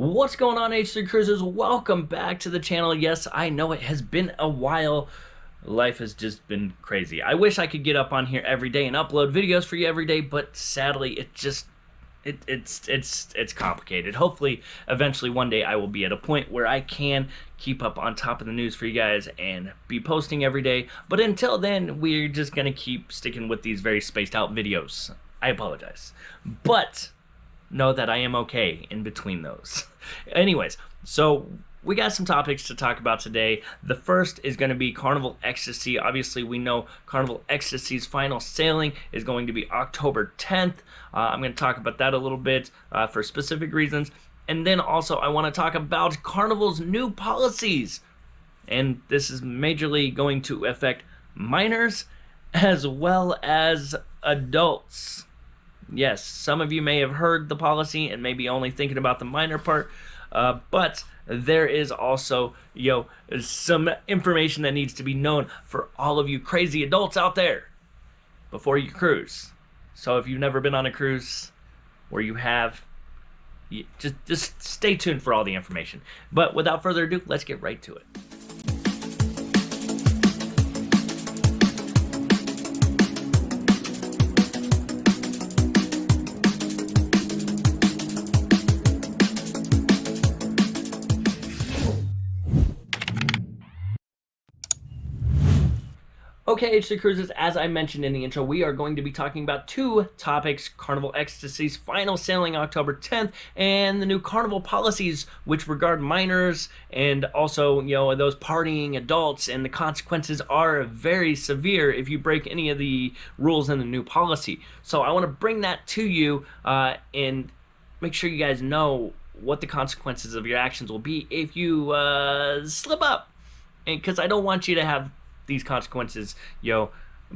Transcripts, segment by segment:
What's going on, H3 Cruisers? Welcome back to the channel. Yes, I know it has been a while. Life has just been crazy. I wish I could get up on here every day and upload videos for you every day, but sadly, it's complicated. Hopefully, eventually one day I will be at a point where I can keep up on top of the news for you guys and be posting every day. But until then, we're just gonna keep sticking with these very spaced out videos. I apologize. But know that I am okay in between those. Anyways, so we got some topics to talk about today. The first is going to be Carnival Ecstasy. Obviously, we know Carnival Ecstasy's final sailing is going to be October 10th. I'm going to talk about that a little bit for specific reasons. And then also, I want to talk about Carnival's new policies. And this is majorly going to affect minors as well as adults. Yes, some of you may have heard the policy and maybe only thinking about the minor part, but there is also, some information that needs to be known for all of you crazy adults out there before you cruise. So if you've never been on a cruise, or you have, just stay tuned for all the information. But without further ado, let's get right to it. Okay, H3 Cruisers, as I mentioned in the intro, we are going to be talking about two topics: Carnival Ecstasy's final sailing October 10th, and the new Carnival policies which regard minors and also, those partying adults, and the consequences are very severe if you break any of the rules in the new policy. So I want to bring that to you and make sure you guys know what the consequences of your actions will be if you slip up. And because I don't want you to have these consequences,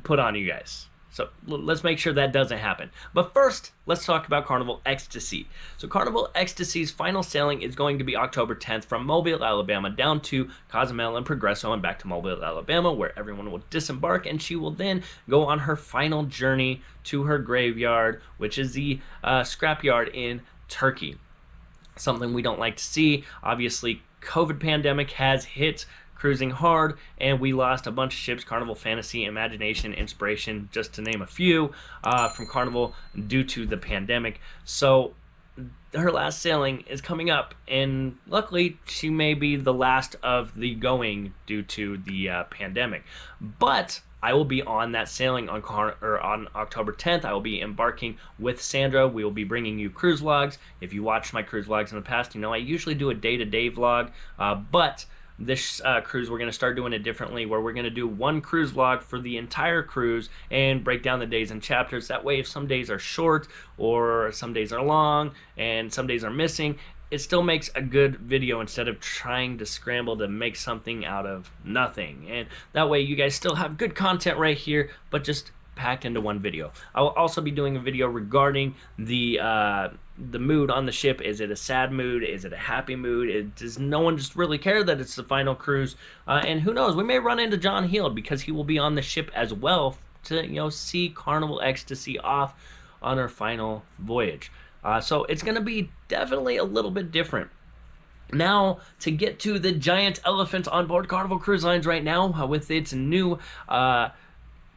put on you guys. So let's make sure that doesn't happen. But first, let's talk about Carnival Ecstasy. So Carnival Ecstasy's final sailing is going to be October 10th from Mobile, Alabama, down to Cozumel and Progreso and back to Mobile, Alabama, where everyone will disembark, and she will then go on her final journey to her graveyard, which is the scrapyard in Turkey. Something we don't like to see. Obviously, COVID pandemic has hit cruising hard, and we lost a bunch of ships: Carnival, Fantasy, Imagination, Inspiration, just to name a few, from Carnival due to the pandemic. So her last sailing is coming up, and luckily she may be the last of the going due to the pandemic. But I will be on that sailing on October 10th. I will be embarking with Sandra. We will be bringing you cruise vlogs. If you watched my cruise vlogs in the past, I usually do a day-to-day vlog, but this cruise, we're going to start doing it differently, where we're going to do one cruise vlog for the entire cruise and break down the days in chapters. That way, if some days are short or some days are long and some days are missing, it still makes a good video instead of trying to scramble to make something out of nothing. And that way, you guys still have good content right here, but just packed into one video. I will also be doing a video regarding the mood on the ship. Is it a sad mood? Is it a happy mood? Does no one just really care that it's the final cruise? And who knows, we may run into John Heald, because he will be on the ship as well to see Carnival Ecstasy off on her final voyage. So it's going to be definitely a little bit different. Now, to get to the giant elephant on board Carnival Cruise Lines right now, with its new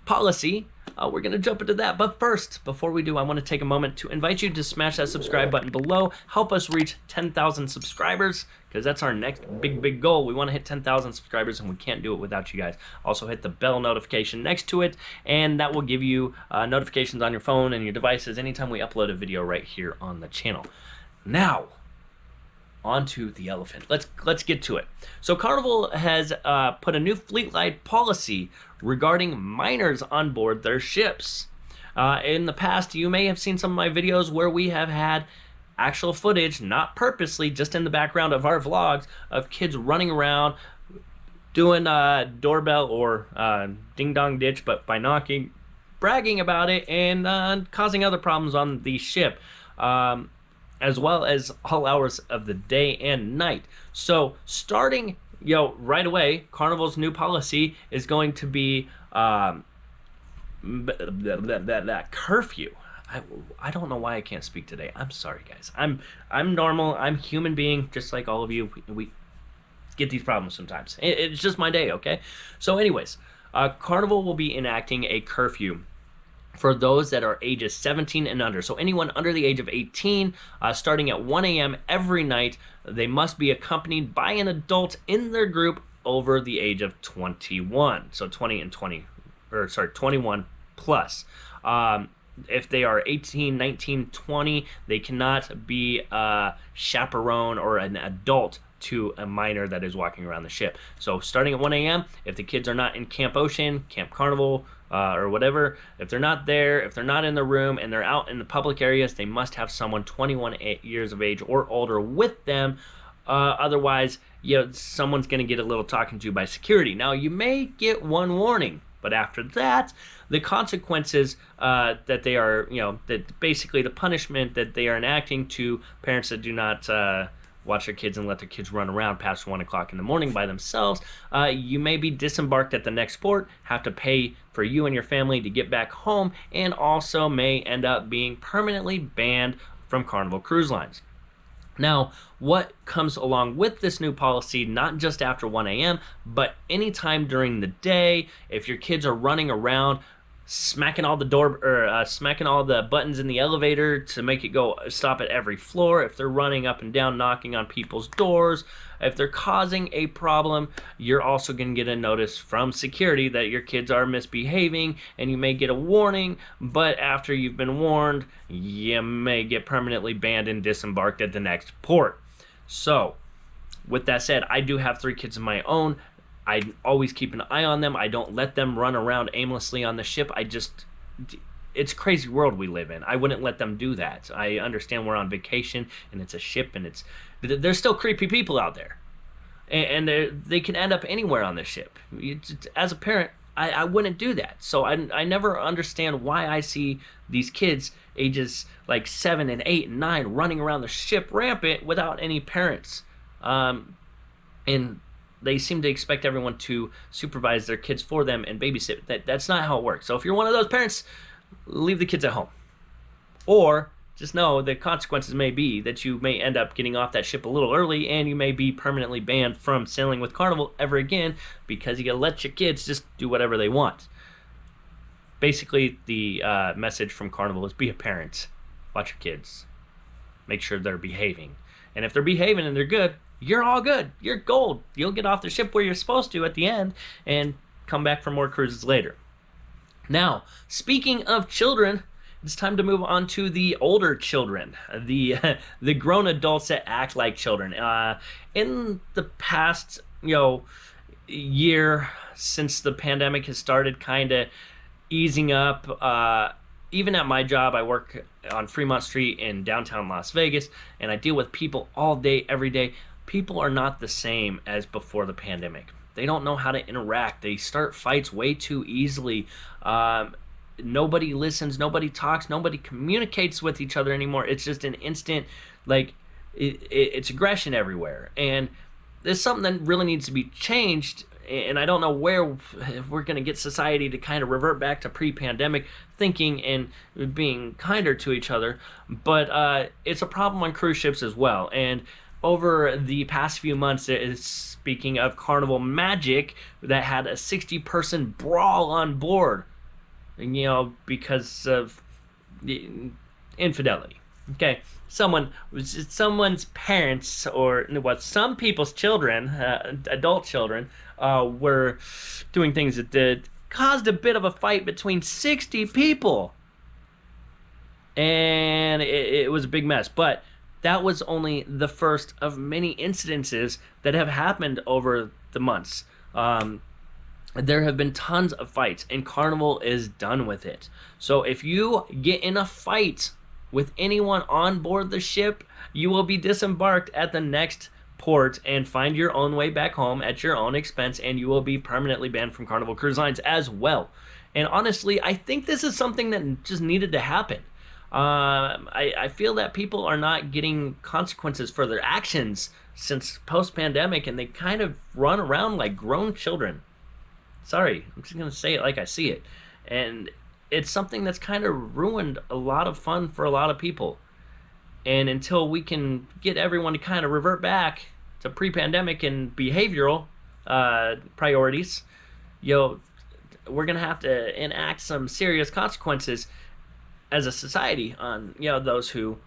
policy, we're going to jump into that. But first, before we do, I want to take a moment to invite you to smash that subscribe button below. Help us reach 10,000 subscribers, because that's our next big goal. We want to hit 10,000 subscribers, and we can't do it without you guys. Also, hit the bell notification next to it, and that will give you notifications on your phone and your devices anytime we upload a video right here on the channel. Now, onto the elephant. Let's get to it. So Carnival has put a new fleet-wide policy regarding minors on board their ships. In the past, you may have seen some of my videos where we have had actual footage, not purposely, just in the background of our vlogs, of kids running around doing doorbell or ding-dong ditch, but by knocking, bragging about it, and causing other problems on the ship. As well as all hours of the day and night. So starting right away, Carnival's new policy is going to be that curfew. I don't know why I can't speak today. I'm sorry, guys. I'm normal. I'm human being, just like all of you. We get these problems sometimes. It's just my day, okay? So, anyways, Carnival will be enacting a curfew for those that are ages 17 and under. So anyone under the age of 18, starting at 1 a.m. every night, they must be accompanied by an adult in their group over the age of 21. So 21 plus. If they are 18, 19, 20, they cannot be a chaperone or an adult to a minor that is walking around the ship. So starting at 1 a.m., if the kids are not in Camp Ocean, Camp Carnival, or whatever, if they're not there, if they're not in the room and they're out in the public areas, they must have someone 21 years of age or older with them. Otherwise, someone's going to get a little talking to by security. Now, you may get one warning, but after that, the consequences that they are, that basically the punishment that they are enacting to parents that do not watch their kids and let their kids run around past 1 o'clock in the morning by themselves, you may be disembarked at the next port, have to pay for you and your family to get back home, and also may end up being permanently banned from Carnival Cruise Lines. Now, what comes along with this new policy, not just after 1 a.m., but anytime during the day, if your kids are running around, smacking all the buttons in the elevator to make it go stop at every floor, if they're running up and down knocking on people's doors, if they're causing a problem, you're also going to get a notice from security that your kids are misbehaving, and you may get a warning, but after you've been warned, you may get permanently banned and disembarked at the next port. So with that said, I do have 3 kids of my own. I always keep an eye on them. I don't let them run around aimlessly on the ship. It's a crazy world we live in. I wouldn't let them do that. I understand we're on vacation and it's a ship, and there's still creepy people out there. And they can end up anywhere on the ship. As a parent, I wouldn't do that. So I never understand why I see these kids ages like 7 and 8 and 9 running around the ship rampant without any parents. And they seem to expect everyone to supervise their kids for them and babysit. That's not how it works. So if you're one of those parents, leave the kids at home. Or just know the consequences may be that you may end up getting off that ship a little early, and you may be permanently banned from sailing with Carnival ever again, because you gotta let your kids just do whatever they want. Basically, the message from Carnival is be a parent. Watch your kids. Make sure they're behaving. And if they're behaving and they're good, you're all good. You're gold. You'll get off the ship where you're supposed to at the end and come back for more cruises later. Now, speaking of children, it's time to move on to the older children, the grown adults that act like children. In the past, year since the pandemic has started kind of easing up, even at my job, I work on Fremont Street in downtown Las Vegas, and I deal with people all day, every day. People are not the same as before the pandemic. They don't know how to interact. They start fights way too easily. Nobody listens. Nobody talks. Nobody communicates with each other anymore. It's just an instant, it's aggression everywhere. And there's something that really needs to be changed. And I don't know where we're going to get society to kind of revert back to pre-pandemic thinking and being kinder to each other. But it's a problem on cruise ships as well. And over the past few months, speaking of Carnival Magic, that had a 60-person brawl on board, because of infidelity. Okay, someone's parents, or some people's children, adult children, were doing things that caused a bit of a fight between 60 people, and it was a big mess. But that was only the first of many incidences that have happened over the months. There have been tons of fights, and Carnival is done with it. So if you get in a fight with anyone on board the ship, you will be disembarked at the next port and find your own way back home at your own expense, and you will be permanently banned from Carnival Cruise Lines as well. And honestly, I think this is something that just needed to happen. I feel that people are not getting consequences for their actions since post-pandemic, and they kind of run around like grown children. Sorry, I'm just going to say it like I see it. And it's something that's kind of ruined a lot of fun for a lot of people. And until we can get everyone to kind of revert back to pre-pandemic and behavioral priorities, you know, we're gonna have to enact some serious consequences as a society on those who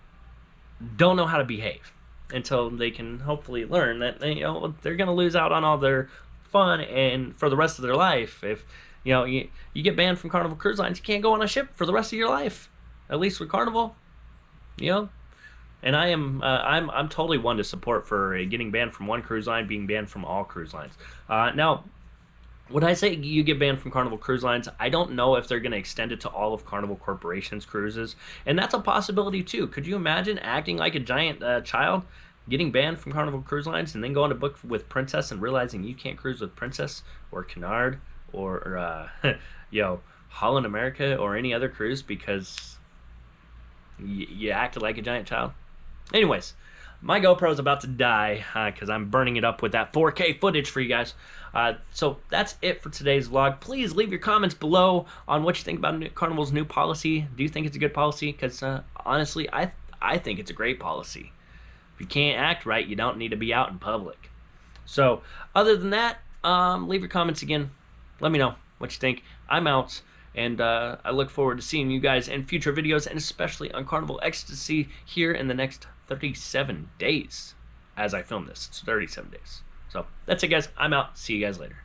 don't know how to behave until they can hopefully learn that they're gonna lose out on all their fun and for the rest of their life. If you get banned from Carnival Cruise Lines, you can't go on a ship for the rest of your life. At least with Carnival, you know. And I'm totally one to support for getting banned from one cruise line being banned from all cruise lines. Now, when I say you get banned from Carnival Cruise Lines, I don't know if they're going to extend it to all of Carnival Corporation's cruises, and that's a possibility too. Could you imagine acting like a giant child, getting banned from Carnival Cruise Lines, and then going to book with Princess and realizing you can't cruise with Princess or Canard or Holland America or any other cruise because you acted like a giant child? Anyways, my GoPro's about to die because I'm burning it up with that 4K footage for you guys. So that's it for today's vlog. Please leave your comments below on what you think about Carnival's new policy. Do you think it's a good policy? Because honestly, I think it's a great policy. If you can't act right, you don't need to be out in public. So other than that, leave your comments again. Let me know what you think. I'm out. And I look forward to seeing you guys in future videos, and especially on Carnival Ecstasy here in the next 37 days. As I film this, it's 37 days. So that's it, guys. I'm out. See you guys later.